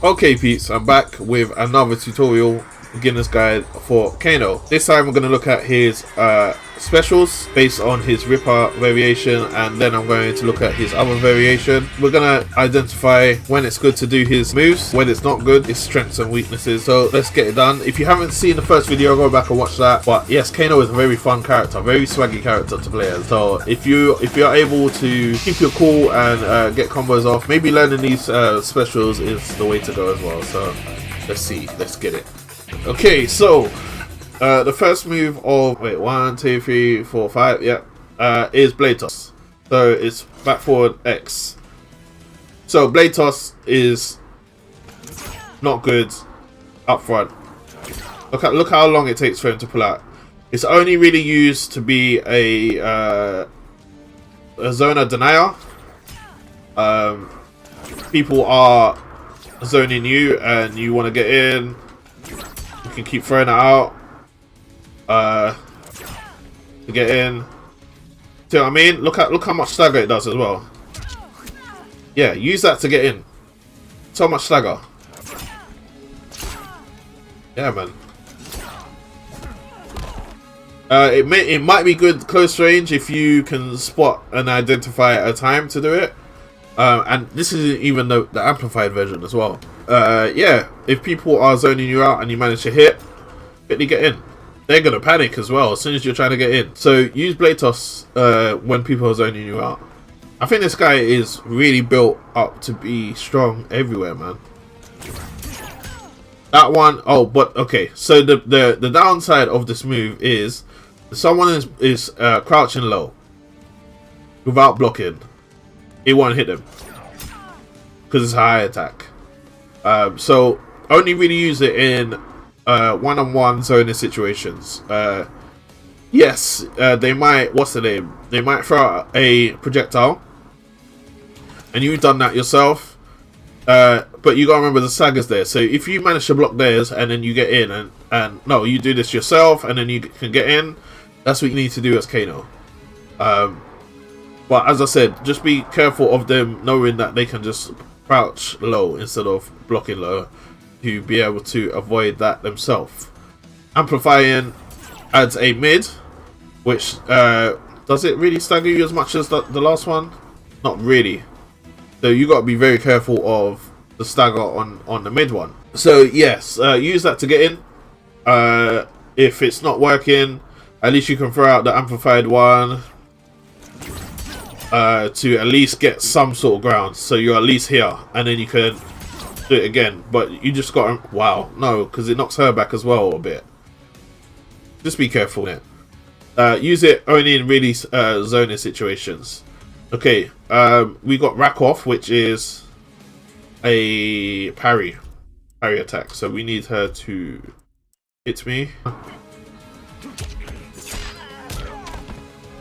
Okay peeps, I'm back with another tutorial beginner's guide for Kano. This time we're going to look at his specials based on his Ripper variation, and then I'm going to look at his other variation. We're going to identify when it's good to do his moves, when it's not good, his strengths and weaknesses. So let's get it done. If you haven't seen the first video, go back and watch that. But yes, Kano is a very fun character, very swaggy character to play as. So if you're able to keep your cool and get combos off, maybe learning these specials is the way to go as well. So let's get it. Okay, so the first move of 1, 2, 3, 4, 5, is blade toss. So it's back forward X. So blade toss is not good up front. Look how long it takes for him to pull out. It's only really used to be a zoner denier. People are zoning you and you want to get in. You can keep throwing it out to get in. See what I mean? Look how much stagger it does as well. Yeah, use that to get in. So much stagger. Yeah, man. It might be good close range if you can spot and identify at a time to do it. And this isn't even the amplified version as well. Yeah, if people are zoning you out and you manage to hit, quickly get in. They're gonna panic as well as soon as you're trying to get in. So use blade toss when people are zoning you out. I think this guy is really built up to be strong everywhere, man. That one, oh, but okay. So the downside of this move is someone is crouching low without blocking. It won't hit them because it's a high attack. So only really use it in one-on-one zoning situations. Yes, they might, what's the name? They might throw out a projectile, and you've done that yourself. But you gotta remember the sagas there. So if you manage to block theirs and then you get in, and no, you do this yourself and then you can get in. That's what you need to do as Kano. But as I said, just be careful of them knowing that they can just crouch low instead of blocking low to be able to avoid that themselves. Amplifying adds a mid, which does it really stagger you as much as the last one? Not really. So you got to be very careful of the stagger on the mid one. So yes, use that to get in. If it's not working, at least you can throw out the amplified one. To at least get some sort of ground, so you're at least here, and then you can do it again. But you just got to, wow, no, because it knocks her back as well a bit. Just be careful in it. Use it only in really zoning situations. Okay, we got rack off, which is a parry attack. So we need her to hit me.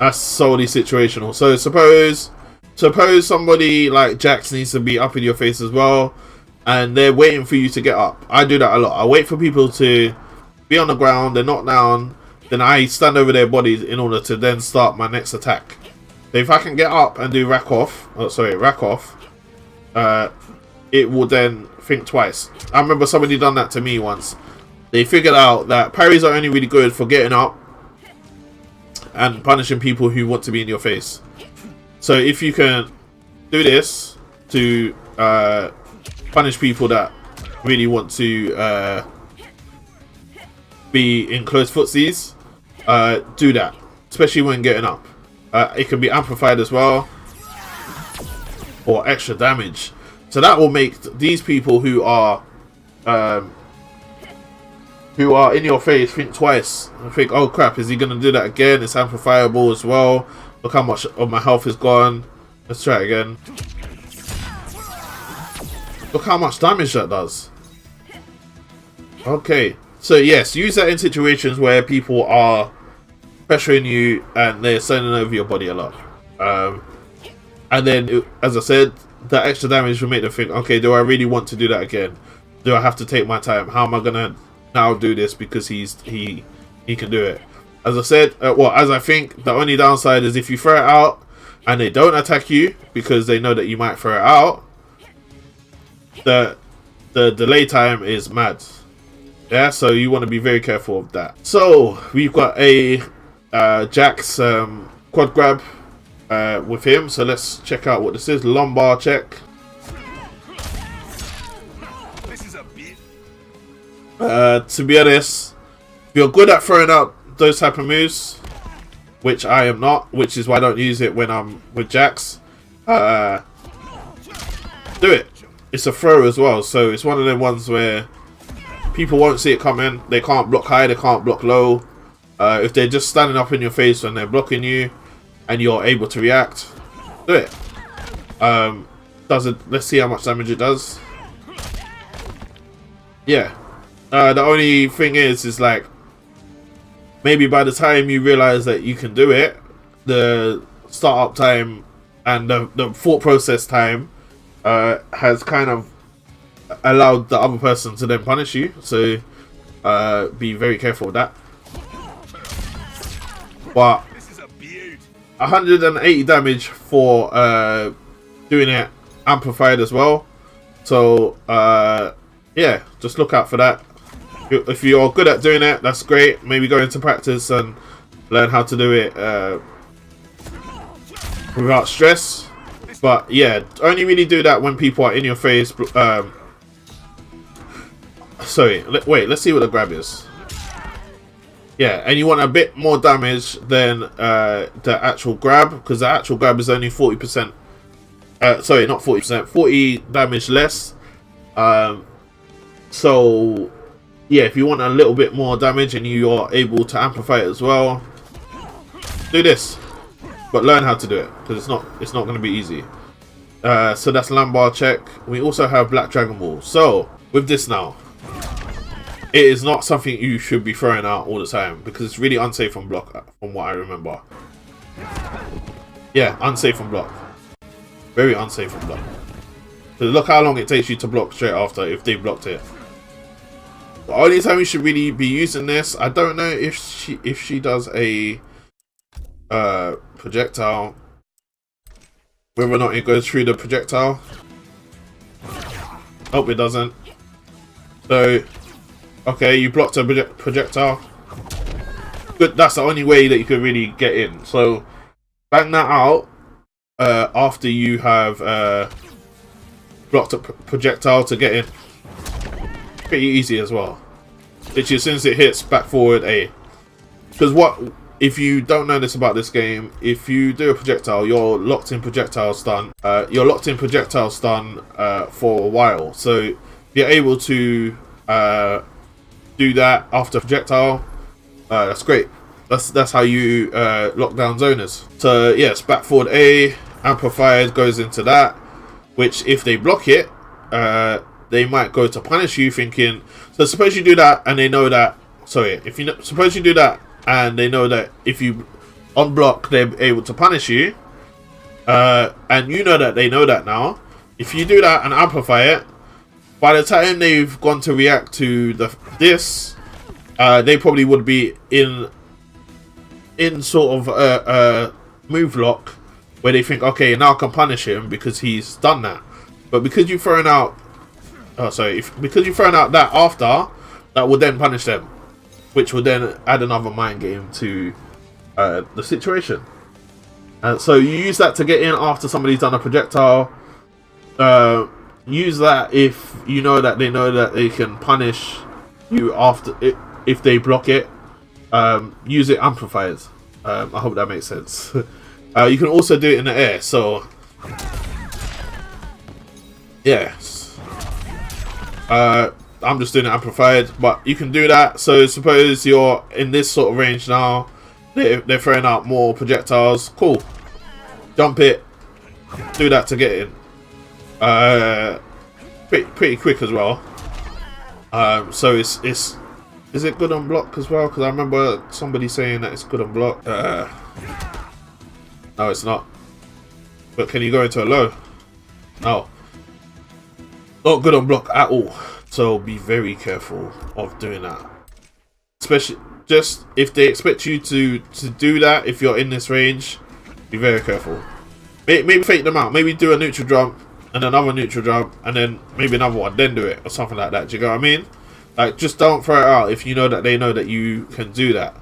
That's solely situational. So suppose somebody like Jax needs to be up in your face as well, and they're waiting for you to get up. I do that a lot. I wait for people to be on the ground, they're not down, then I stand over their bodies in order to then start my next attack. So if I can get up and do rack off, it will then think twice. I remember somebody done that to me once. They figured out that parries are only really good for getting up and punishing people who want to be in your face. So if you can do this to punish people that really want to be in close footsies, do that, especially when getting up. It can be amplified as well, or extra damage. So that will make these people who are in your face think twice and think, oh crap, is he gonna do that again? It's amplifiable as well. Look how much of my health is gone. Let's try it again. Look how much damage that does. Okay, so yes, use that in situations where people are pressuring you and they're sending over your body a lot. And then, as I said, that extra damage will make them think, okay, do I really want to do that again? Do I have to take my time? How am I gonna now do this because he can do it? As I said, as I think, the only downside is if you throw it out and they don't attack you because they know that you might throw it out, that the delay time is mad. Yeah, so you want to be very careful of that. So we've got a Jax quad grab with him. So let's check out what this is. Lumbar check. This is a bit. To be honest, if you're good at throwing out those type of moves, which I am not, which is why I don't use it when I'm with Jax, do it. It's a throw as well, so it's one of them ones where people won't see it coming. They can't block high, they can't block low. If they're just standing up in your face when they're blocking you and you're able to react, do it. Let's see how much damage it does. Yeah. The only thing is like, maybe by the time you realize that you can do it, the startup time and the thought process time has kind of allowed the other person to then punish you. So be very careful with that. But 180 damage for doing it amplified as well. So yeah, just look out for that. If you're good at doing it, that's great. Maybe go into practice and learn how to do it without stress. But yeah, only really do that when people are in your face. Sorry, wait, let's see what the grab is. Yeah, and you want a bit more damage than the actual grab, because the actual grab is only 40%. Sorry, not 40%, 40 damage less. So yeah, if you want a little bit more damage and you are able to amplify it as well, do this. But learn how to do it, because it's not going to be easy. So that's lumbar check. We also have Black Dragon Ball. So with this now, it is not something you should be throwing out all the time, because it's really unsafe on block, from what I remember. Yeah, unsafe on block. Very unsafe on block. So look how long it takes you to block straight after if they blocked it. The only time you should really be using this, I don't know if she does a projectile, whether or not it goes through the projectile. Hope it doesn't. So okay, you blocked a projectile. Good, that's the only way that you could really get in. So bang that out after you have blocked a projectile to get in. Pretty easy as well. Literally, as soon as it hits, back forward A. Because what, if you don't know this about this game, if you do a projectile, you're locked in projectile stun. You're locked in projectile stun for a while. So you're able to do that after projectile. That's great. That's how you lock down zoners. So yes, back forward A, amplified goes into that. Which if they block it, they might go to punish you, thinking. So suppose you do that and they know that. Sorry, if you suppose you do that and they know that if you unblock, they're able to punish you. And you know that they know that now. If you do that and amplify it, by the time they've gone to react to this, they probably would be in sort of a move lock where they think, okay, now I can punish him because he's done that. But because you've thrown out, because you've thrown out that after, that will then punish them, which will then add another mind game to the situation. And so you use that to get in after somebody's done a projectile. Use that if you know that they can punish you after it, if they block it. Use it amplifiers. I hope that makes sense. You can also do it in the air. So yes, I'm just doing it amplified, but you can do that. So suppose you're in this sort of range now. They're throwing out more projectiles. Cool. Jump it. Do that to get in. Pretty quick as well. So is it good on block as well? Because I remember somebody saying that it's good on block. No, it's not. But can you go into a low? No. Not good on block at all. So be very careful of doing that. Especially just if they expect you to do that, if you're in this range, be very careful. Maybe fake them out. Maybe do a neutral jump and another neutral jump, and then maybe another one, then do it, or something like that. Do you know what I mean? Like, just don't throw it out if you know that they know that you can do that.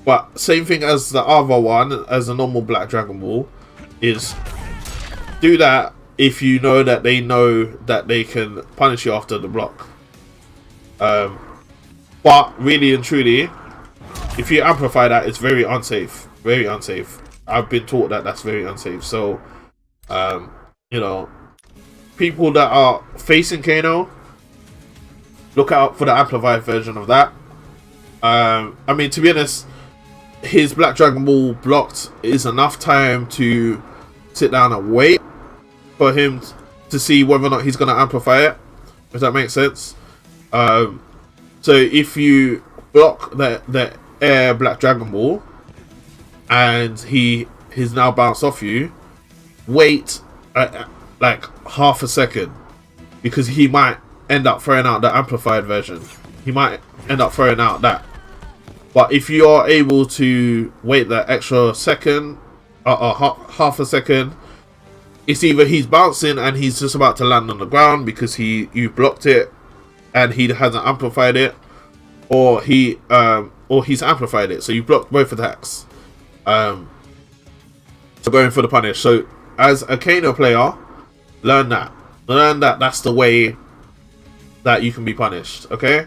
But same thing as the other one, as a normal Black Dragon Ball, is do that if you know that they can punish you after the block. But really and truly, if you amplify that, it's very unsafe. Very unsafe. I've been taught that that's very unsafe. So, you know, people that are facing Kano, look out for the amplified version of that. I mean, to be honest, his Black Dragon Ball blocked is enough time to sit down and wait for him to see whether or not he's going to amplify it, if that makes sense. So if you block the air Black Dragon Ball and he's now bounced off you, wait like half a second, because he might end up throwing out the amplified version. He might end up throwing out that. But if you are able to wait that extra second or half a second, it's either he's bouncing and he's just about to land on the ground because you blocked it and he hasn't amplified it, or he's amplified it, so you blocked both attacks. So going for the punish. So as a Kano player, learn that that's the way that you can be punished. Okay,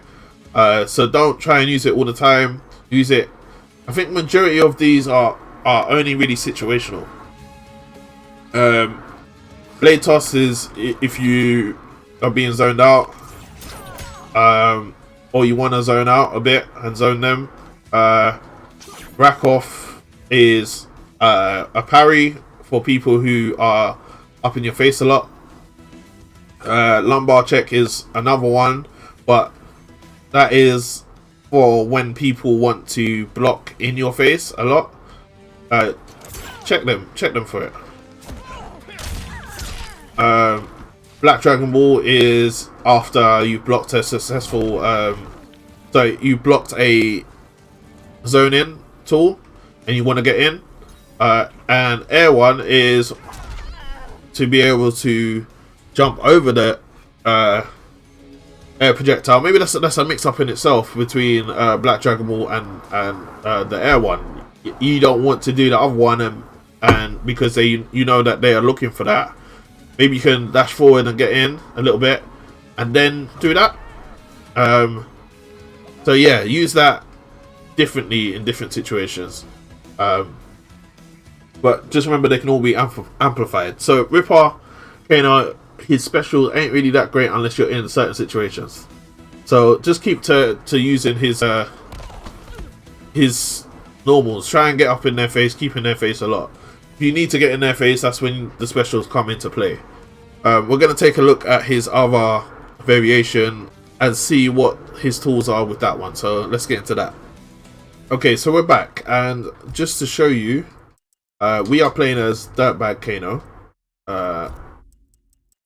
so don't try and use it all the time. Use it. I think majority of these are only really situational. Blade toss is if you are being zoned out, or you want to zone out a bit and zone them. Rack off is a parry for people who are up in your face a lot. Lumbar check is another one, but that is for when people want to block in your face a lot. Check them for it. Black Dragon Ball is after you blocked a successful so you blocked a zone in tool and you want to get in, and air one is to be able to jump over the air projectile. Maybe that's a mix up in itself between Black Dragon Ball and the air one. You don't want to do the other one, and because you know that they are looking for that. Maybe you can dash forward and get in a little bit and then do that. So yeah, use that differently in different situations. But just remember, they can all be amplified. So Ripper, Kano, his special ain't really that great unless you're in certain situations. So just keep to using his normals. Try and get up in their face, keep in their face a lot. If you need to get in their face, that's when the specials come into play. We're going to take a look at his other variation and see what his tools are with that one. So let's get into that. Okay, so we're back, and just to show you, we are playing as Dirtbag Kano.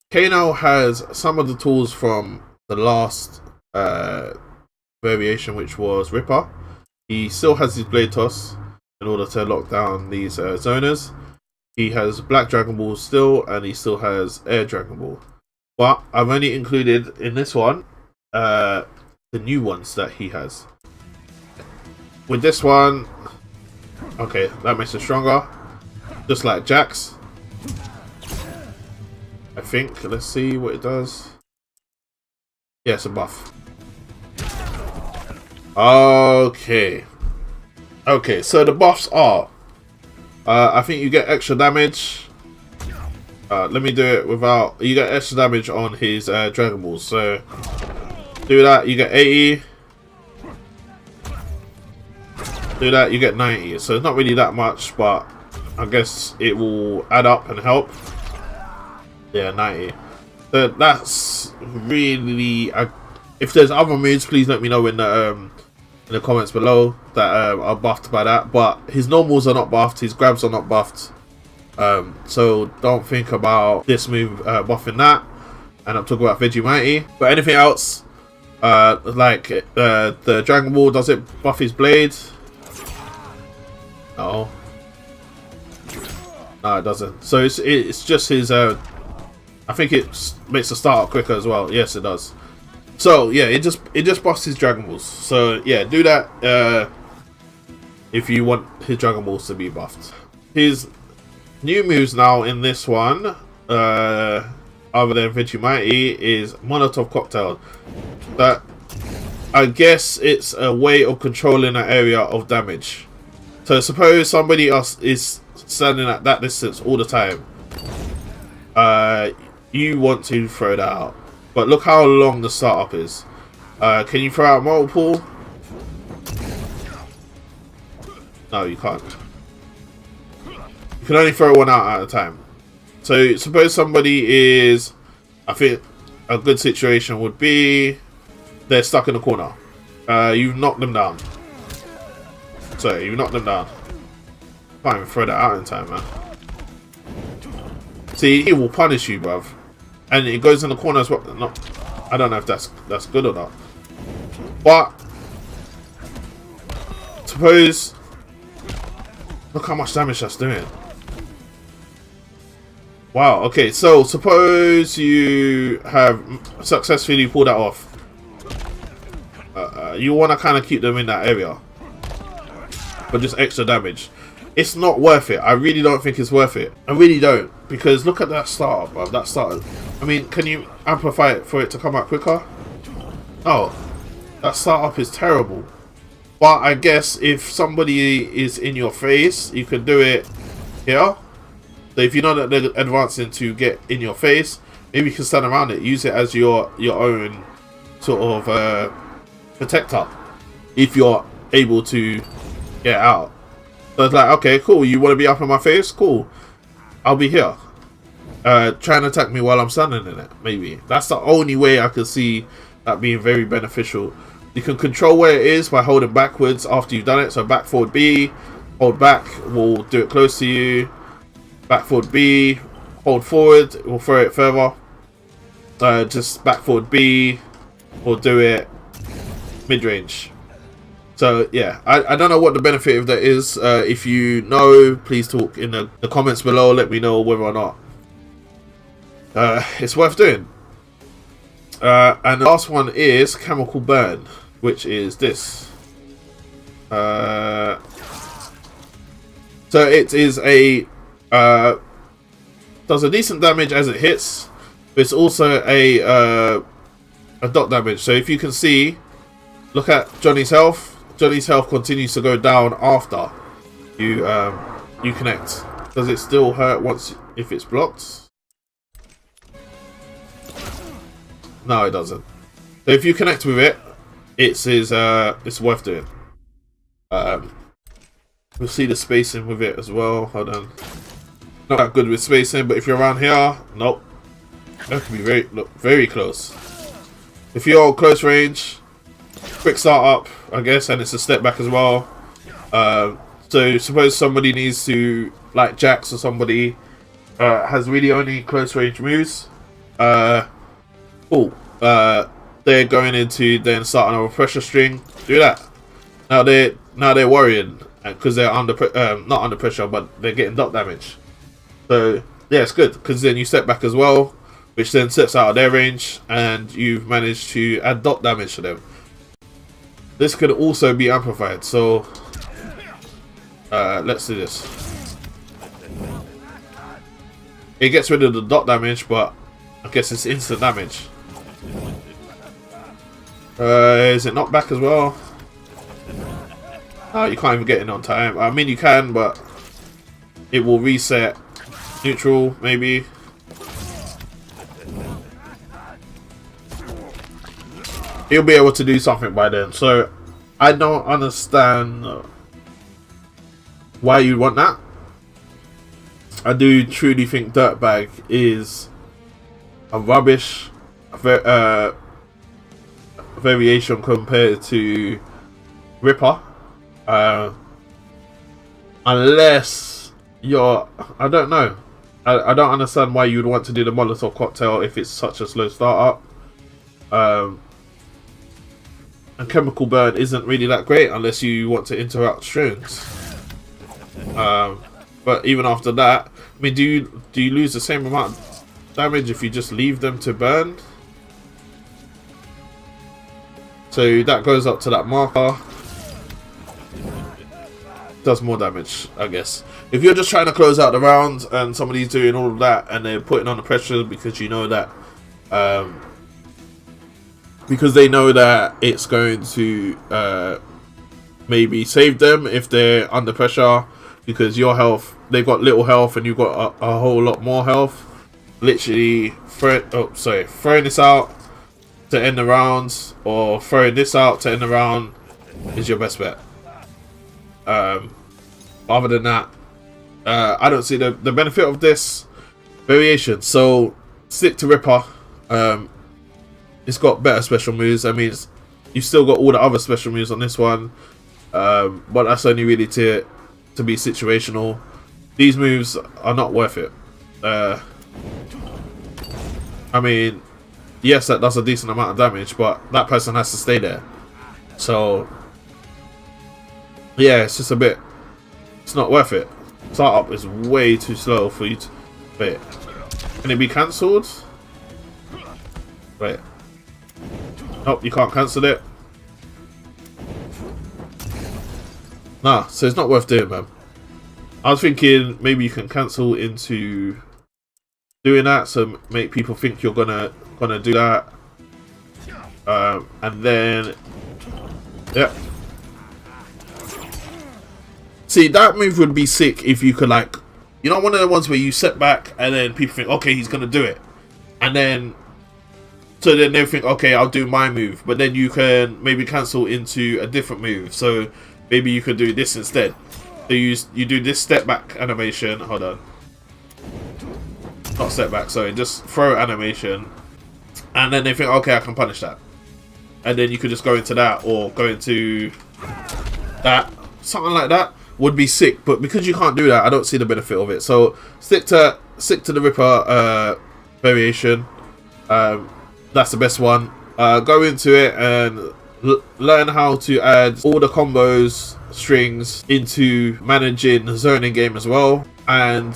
Kano has some of the tools from the last variation, which was Ripper. He still has his Blade Toss in order to lock down these zoners. He has Black Dragon Ball still, and he still has Air Dragon Ball. But I've only included in this one the new ones that he has. With this one, okay, that makes it stronger, just like Jax. I think. Let's see what it does. Yeah, it's a buff. Okay. Okay, so the buffs are, I think you get extra damage. Let me do it without. You get extra damage on his Dragon Balls. So do that, you get 80. Do that, you get 90. So it's not really that much, but I guess it will add up and help. Yeah, 90. So that's really. If there's other moves, please let me know in the comments below that are buffed by that. But his normals are not buffed, his grabs are not buffed. So don't think about this move buffing that. And I'm talking about Vegemite. But anything else, like the Dragon Ball, does it buff his blade? No. No, it doesn't. So it's just his I think it makes the startup quicker as well. Yes, it does. So yeah, it just buffs his Dragon Balls. So yeah, do that if you want his Dragon Balls to be buffed. His new moves now in this one, other than Vegemite, is Molotov Cocktail. That, I guess it's a way of controlling an area of damage. So suppose somebody else is standing at that distance all the time. You want to throw that out. But look how long the startup is. Can you throw out multiple? No, you can't. You can only throw one out at a time. So suppose somebody is, I think a good situation would be they're stuck in a corner. You've knocked them down. So you knocked them down. Can't even throw that out in time, man. See, he will punish you, bruv. And it goes in the corner as well. No, I don't know if that's good or not. But suppose, look how much damage that's doing. Wow. Okay, so suppose you have successfully pulled that off. You want to kind of keep them in that area, but just extra damage. It's not worth it. I really don't think it's worth it. I really don't, because look at that startup, bro. That startup. I mean, can you amplify it for it to come out quicker? Oh, that startup is terrible. But I guess if somebody is in your face, you can do it here. So if you know that they're advancing to get in your face, maybe you can stand around it. Use it as your own sort of protector if you're able to get out. So it's like, okay, cool, you want to be up in my face? Cool, I'll be here. Try and attack me while I'm standing in it. Maybe that's the only way I could see that being very beneficial. You can control where it is by holding backwards after you've done it. So back forward B, hold back, will do it close to you. Back forward B, hold forward, we'll throw it further. Just back forward B, we'll do it mid-range. So yeah, I don't know what the benefit of that is. If you know, please talk in the comments below. Let me know whether or not it's worth doing. And the last one is Chemical Burn, which is this. So it is a does a decent damage as it hits, but it's also a dot damage. So if you can see, look at Johnny's health. Johnny's health continues to go down after you connect. Does it still hurt once if it's blocked? No, it doesn't. So if you connect with it, it's worth doing. We'll see the spacing with it as well. Hold on. Not that good with spacing, but if you're around here, nope. That can be very close. If you're close range, quick start up, I guess, and it's a step back as well. So suppose somebody needs to, like Jax or somebody, has really only close range moves. Cool. They're going into then starting a pressure string. Do that. Now they're worrying because they're not under pressure, but they're getting dot damage. So yeah, it's good because then you step back as well, which then sets out of their range, and you've managed to add dot damage to them. This could also be amplified, so let's do this. It gets rid of the dot damage, but I guess it's instant damage. Is it not back as well? Oh, you can't even get in on time. I mean, you can, but it will reset neutral, maybe. He'll be able to do something by then. So I don't understand why you want that. I do truly think Dirtbag is a rubbish variation compared to Ripper. Unless you're, I don't know. I don't understand why you would want to do the Molotov Cocktail if it's such a slow startup. And Chemical Burn isn't really that great unless you want to interrupt strings. But even after that, I mean, do you lose the same amount damage if you just leave them to burn. So that goes up to that marker. Does more damage, I guess. If you're just trying to close out the round and somebody's doing all of that and they're putting on the pressure because you know that, because they know that it's going to maybe save them if they're under pressure, because your health, they've got little health and you've got a whole lot more health. Literally, throwing this out to end the round, or throwing this out to end the round is your best bet. Other than that, I don't see the benefit of this variation. So stick to Ripper. It's got better special moves. I mean, you've still got all the other special moves on this one, but that's only really to be situational. These moves are not worth it. I mean, yes, that does a decent amount of damage, but that person has to stay there. So yeah, it's just a bit, it's not worth it. Startup is way too slow for you to... Wait, can it be cancelled? Wait. Nope, you can't cancel it. Nah, so it's not worth doing, man. I was thinking maybe you can cancel into doing that, so make people think you're gonna do that. And then... yeah. See, that move would be sick if you could, like, you know, one of the ones where you set back and then people think, okay, he's gonna do it, and then so then they think, okay, I'll do my move, but then you can maybe cancel into a different move. So maybe you could do this instead. So you do this step back animation. Hold on, not step back. Sorry, just throw animation, and then they think, okay, I can punish that, and then you could just go into that or go into that, something like that. Would be sick, but because you can't do that, I don't see the benefit of it. So stick to the Ripper variation. That's the best one. Go into it and learn how to add all the combos, strings into managing the zoning game as well, and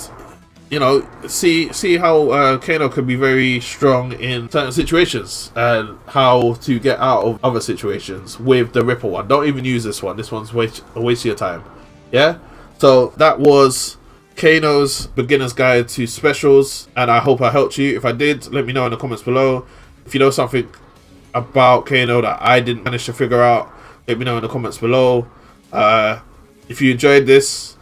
you know, see how Kano can be very strong in certain situations and how to get out of other situations with the Ripper one. Don't even use this one. This one's a waste of your time. Yeah, so that was Kano's beginner's guide to specials, and I hope I helped you. If I did, let me know in the comments below. If you know something about Kano that I didn't manage to figure out, let me know in the comments below. If you enjoyed this,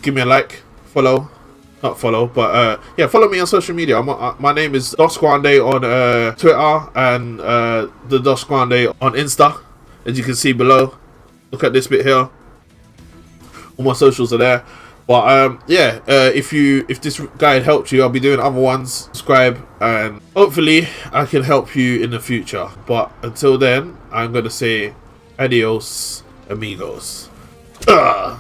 give me a like, follow, not follow, but yeah, follow me on social media. My name is GRANDE on Twitter and the GRANDE on Insta, as you can see below. Look at this bit here. All my socials are there. But yeah, if this guide helped you, I'll be doing other ones. Subscribe, and hopefully I can help you in the future. But until then, I'm gonna say adios, amigos. Ugh.